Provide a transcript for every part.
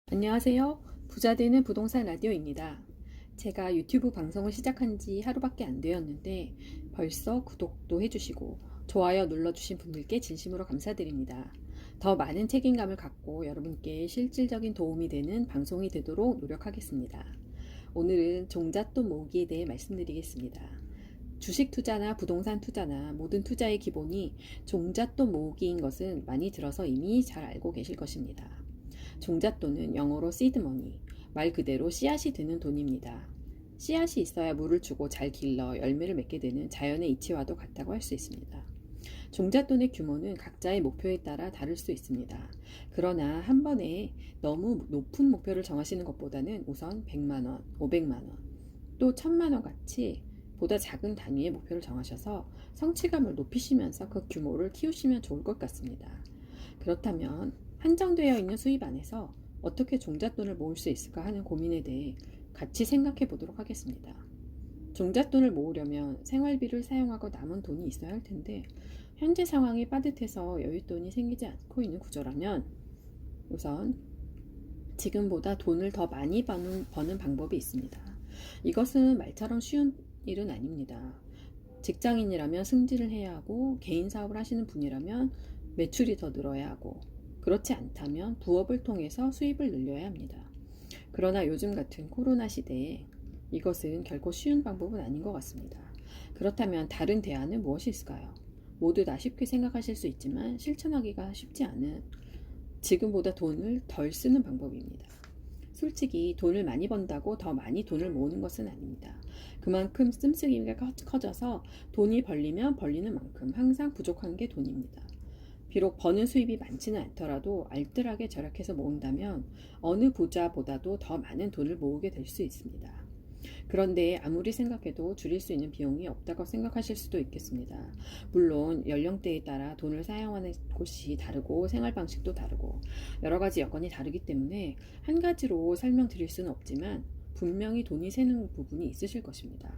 안녕하세요. 부자되는 부동산 라디오입니다. 제가 유튜브 방송을 시작한 지 하루밖에 안 되었는데 벌써 구독도 해주시고 좋아요 눌러주신 분들께 진심으로 감사드립니다. 더 많은 책임감을 갖고 여러분께 실질적인 도움이 되는 방송이 되도록 노력하겠습니다. 오늘은 종잣돈 모으기에 대해 말씀드리겠습니다. 주식 투자나 부동산 투자나 모든 투자의 기본이 종잣돈 모으기인 것은 많이 들어서 이미 잘 알고 계실 것입니다. 종잣돈은 영어로 seedmoney, 말 그대로 씨앗이 되는 돈입니다. 씨앗이 있어야 물을 주고 잘 길러 열매를 맺게 되는 자연의 이치와도 같다고 할 수 있습니다. 종잣돈의 규모는 각자의 목표에 따라 다를 수 있습니다. 그러나 한 번에 너무 높은 목표를 정하시는 것보다는 우선 100만원, 500만원, 또 1000만원 같이 보다 작은 단위의 목표를 정하셔서 성취감을 높이시면서 그 규모를 키우시면 좋을 것 같습니다. 그렇다면 한정되어 있는 수입 안에서 어떻게 종잣돈을 모을 수 있을까 하는 고민에 대해 같이 생각해 보도록 하겠습니다. 종잣돈을 모으려면 생활비를 사용하고 남은 돈이 있어야 할 텐데 현재 상황이 빠듯해서 여윳돈이 생기지 않고 있는 구조라면 우선 지금보다 돈을 더 많이 버는 방법이 있습니다. 이것은 말처럼 쉬운 일은 아닙니다. 직장인이라면 승진을 해야 하고 개인 사업을 하시는 분이라면 매출이 더 늘어야 하고 그렇지 않다면 부업을 통해서 수입을 늘려야 합니다. 그러나 요즘 같은 코로나 시대에 이것은 결코 쉬운 방법은 아닌 것 같습니다. 그렇다면 다른 대안은 무엇이 있을까요? 모두 다 쉽게 생각하실 수 있지만 실천하기가 쉽지 않은 지금보다 돈을 덜 쓰는 방법입니다. 솔직히 돈을 많이 번다고 더 많이 돈을 모으는 것은 아닙니다. 그만큼 씀씀이가 커져서 돈이 벌리면 벌리는 만큼 항상 부족한 게 돈입니다. 비록 버는 수입이 많지는 않더라도 알뜰하게 절약해서 모은다면 어느 부자보다도 더 많은 돈을 모으게 될 수 있습니다. 그런데 아무리 생각해도 줄일 수 있는 비용이 없다고 생각하실 수도 있겠습니다. 물론 연령대에 따라 돈을 사용하는 곳이 다르고 생활 방식도 다르고 여러 가지 여건이 다르기 때문에 한 가지로 설명드릴 수는 없지만 분명히 돈이 새는 부분이 있으실 것입니다.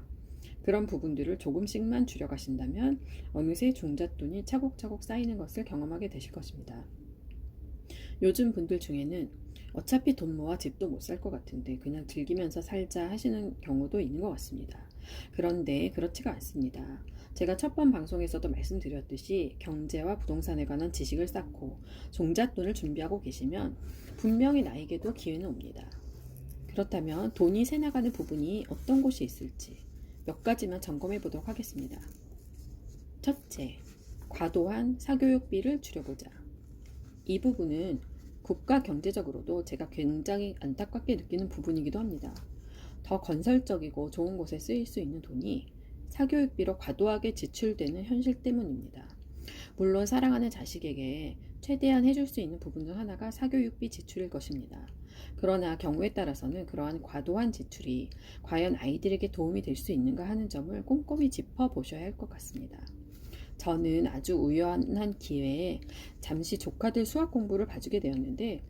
그런 부분들을 조금씩만 줄여가신다면 어느새 종잣돈이 차곡차곡 쌓이는 것을 경험하게 되실 것입니다. 요즘 분들 중에는 어차피 돈 모아 집도 못 살 것 같은데 그냥 즐기면서 살자 하시는 경우도 있는 것 같습니다. 그런데 그렇지가 않습니다. 제가 첫 번 방송에서도 말씀드렸듯이 경제와 부동산에 관한 지식을 쌓고 종잣돈을 준비하고 계시면 분명히 나에게도 기회는 옵니다. 그렇다면 돈이 새나가는 부분이 어떤 곳이 있을지 몇 가지만 점검해 보도록 하겠습니다. 첫째, 과도한 사교육비를 줄여보자. 이 부분은 국가 경제적으로도 제가 굉장히 안타깝게 느끼는 부분이기도 합니다. 더 건설적이고 좋은 곳에 쓰일 수 있는 돈이 사교육비로 과도하게 지출되는 현실 때문입니다. 물론 사랑하는 자식에게 최대한 해줄 수 있는 부분 중 하나가 사교육비 지출일 것입니다. 그러나 경우에 따라서는 그러한 과도한 지출이 과연 아이들에게 도움이 될 수 있는가 하는 점을 꼼꼼히 짚어보셔야 할 것 같습니다. 저는 아주 우연한 기회에 잠시 조카들 수학 공부를 봐주게 되었는데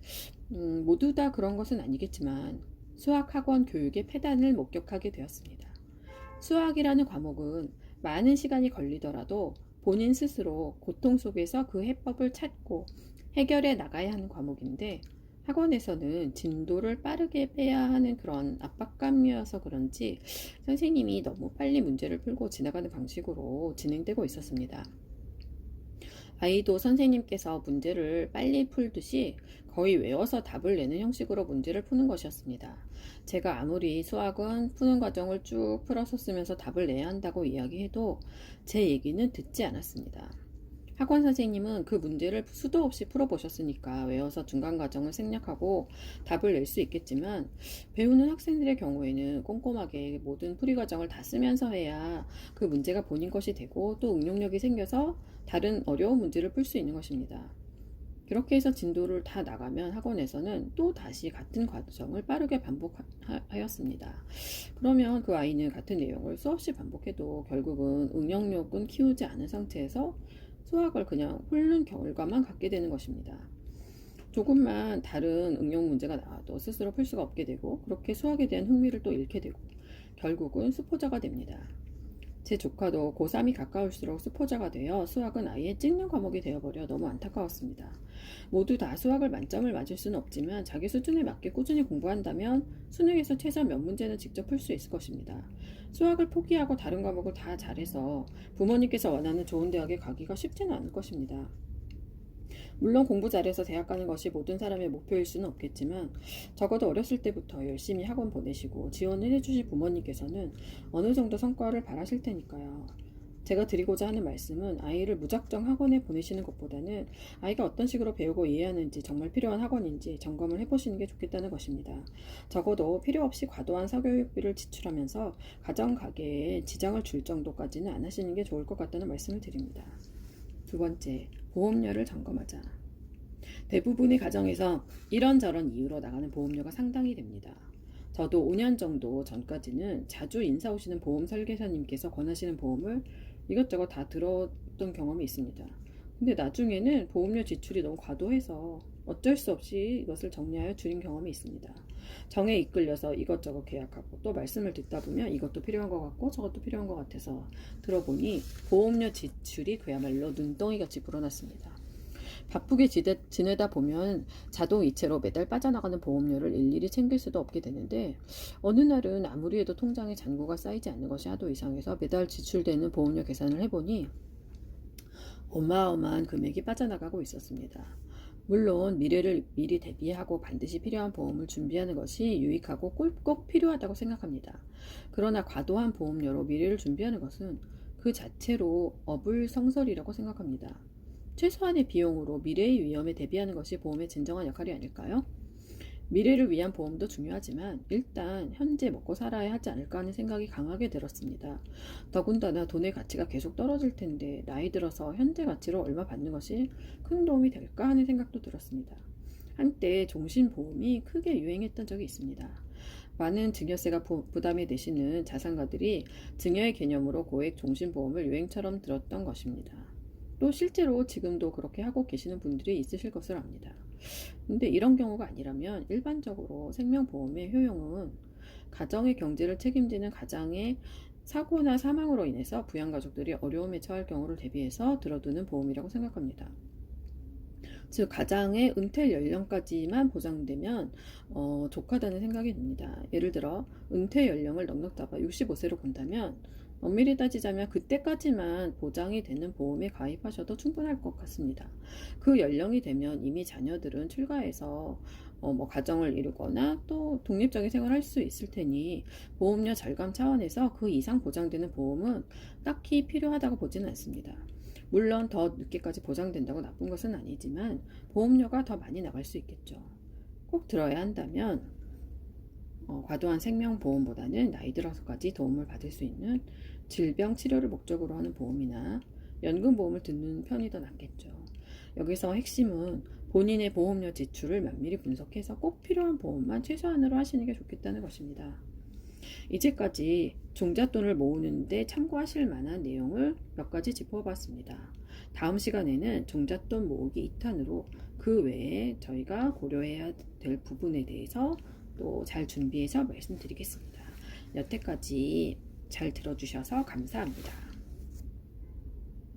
모두 다 그런 것은 아니겠지만 수학학원 교육의 폐단을 목격하게 되었습니다. 수학이라는 과목은 많은 시간이 걸리더라도 본인 스스로 고통 속에서 그 해법을 찾고 해결해 나가야 하는 과목인데 학원에서는 진도를 빠르게 빼야 하는 그런 압박감이어서 그런지 선생님이 너무 빨리 문제를 풀고 지나가는 방식으로 진행되고 있었습니다. 아이도 선생님께서 문제를 빨리 풀듯이 거의 외워서 답을 내는 형식으로 문제를 푸는 것이었습니다. 제가 아무리 수학은 푸는 과정을 쭉 풀어서 쓰면서 답을 내야 한다고 이야기해도 제 얘기는 듣지 않았습니다. 학원 선생님은 그 문제를 수도 없이 풀어보셨으니까 외워서 중간 과정을 생략하고 답을 낼 수 있겠지만 배우는 학생들의 경우에는 꼼꼼하게 모든 풀이 과정을 다 쓰면서 해야 그 문제가 본인 것이 되고 또 응용력이 생겨서 다른 어려운 문제를 풀 수 있는 것입니다. 그렇게 해서 진도를 다 나가면 학원에서는 또 다시 같은 과정을 빠르게 반복하였습니다. 그러면 그 아이는 같은 내용을 수없이 반복해도 결국은 응용력은 키우지 않은 상태에서 수학을 그냥 훑는 결과만 갖게 되는 것입니다. 조금만 다른 응용 문제가 나와도 스스로 풀 수가 없게 되고 그렇게 수학에 대한 흥미를 또 잃게 되고 결국은 수포자가 됩니다. 제 조카도 고3이 가까울수록 수포자가 되어 수학은 아예 찍는 과목이 되어버려 너무 안타까웠습니다. 모두 다 수학을 만점을 맞을 수는 없지만 자기 수준에 맞게 꾸준히 공부한다면 수능에서 최소 몇 문제는 직접 풀 수 있을 것입니다. 수학을 포기하고 다른 과목을 다 잘해서 부모님께서 원하는 좋은 대학에 가기가 쉽지는 않을 것입니다. 물론 공부 잘해서 대학 가는 것이 모든 사람의 목표일 수는 없겠지만 적어도 어렸을 때부터 열심히 학원 보내시고 지원을 해주신 부모님께서는 어느 정도 성과를 바라실 테니까요. 제가 드리고자 하는 말씀은 아이를 무작정 학원에 보내시는 것보다는 아이가 어떤 식으로 배우고 이해하는지 정말 필요한 학원인지 점검을 해보시는 게 좋겠다는 것입니다. 적어도 필요 없이 과도한 사교육비를 지출하면서 가정 가계에 지장을 줄 정도까지는 안 하시는 게 좋을 것 같다는 말씀을 드립니다. 두 번째, 보험료를 점검하자. 대부분의 가정에서 이런저런 이유로 나가는 보험료가 상당히 됩니다. 저도 5년 정도 전까지는 자주 인사 오시는 보험 설계사님께서 권하시는 보험을 이것저것 다 들었던 경험이 있습니다. 근데 나중에는 보험료 지출이 너무 과도해서 어쩔 수 없이 이것을 정리하여 줄인 경험이 있습니다. 정에 이끌려서 이것저것 계약하고 또 말씀을 듣다 보면 이것도 필요한 것 같고 저것도 필요한 것 같아서 들어보니 보험료 지출이 그야말로 눈덩이같이 불어났습니다. 바쁘게 지내다 보면 자동이체로 매달 빠져나가는 보험료를 일일이 챙길 수도 없게 되는데 어느 날은 아무리 해도 통장에 잔고가 쌓이지 않는 것이 하도 이상해서 매달 지출되는 보험료 계산을 해보니 어마어마한 금액이 빠져나가고 있었습니다. 물론 미래를 미리 대비하고 반드시 필요한 보험을 준비하는 것이 유익하고 꼭 필요하다고 생각합니다. 그러나 과도한 보험료로 미래를 준비하는 것은 그 자체로 어불성설이라고 생각합니다. 최소한의 비용으로 미래의 위험에 대비하는 것이 보험의 진정한 역할이 아닐까요? 미래를 위한 보험도 중요하지만 일단 현재 먹고 살아야 하지 않을까 하는 생각이 강하게 들었습니다. 더군다나 돈의 가치가 계속 떨어질 텐데 나이 들어서 현재 가치로 얼마 받는 것이 큰 도움이 될까 하는 생각도 들었습니다. 한때 종신보험이 크게 유행했던 적이 있습니다. 많은 증여세가 부담이 되시는 자산가들이 증여의 개념으로 고액 종신보험을 유행처럼 들었던 것입니다. 또 실제로 지금도 그렇게 하고 계시는 분들이 있으실 것을 압니다. 근데 이런 경우가 아니라면 일반적으로 생명보험의 효용은 가정의 경제를 책임지는 가장의 사고나 사망으로 인해서 부양가족들이 어려움에 처할 경우를 대비해서 들어두는 보험이라고 생각합니다. 즉 가장의 은퇴 연령까지만 보장되면 족하다는 생각이 듭니다. 예를 들어 은퇴 연령을 넉넉 잡아 65세로 본다면 엄밀히 따지자면 그때까지만 보장이 되는 보험에 가입하셔도 충분할 것 같습니다. 그 연령이 되면 이미 자녀들은 출가해서 가정을 이루거나 또 독립적인 생활을 할 수 있을 테니 보험료 절감 차원에서 그 이상 보장되는 보험은 딱히 필요하다고 보지는 않습니다. 물론 더 늦게까지 보장된다고 나쁜 것은 아니지만 보험료가 더 많이 나갈 수 있겠죠. 꼭 들어야 한다면 과도한 생명보험보다는 나이 들어서까지 도움을 받을 수 있는 질병 치료를 목적으로 하는 보험이나 연금보험을 듣는 편이 더 낫겠죠. 여기서 핵심은 본인의 보험료 지출을 면밀히 분석해서 꼭 필요한 보험만 최소한으로 하시는 게 좋겠다는 것입니다. 이제까지 종잣돈을 모으는데 참고하실 만한 내용을 몇 가지 짚어봤습니다. 다음 시간에는 종잣돈 모으기 2탄으로 그 외에 저희가 고려해야 될 부분에 대해서 또 잘 준비해서 말씀드리겠습니다. 여태까지 잘 들어주셔서 감사합니다.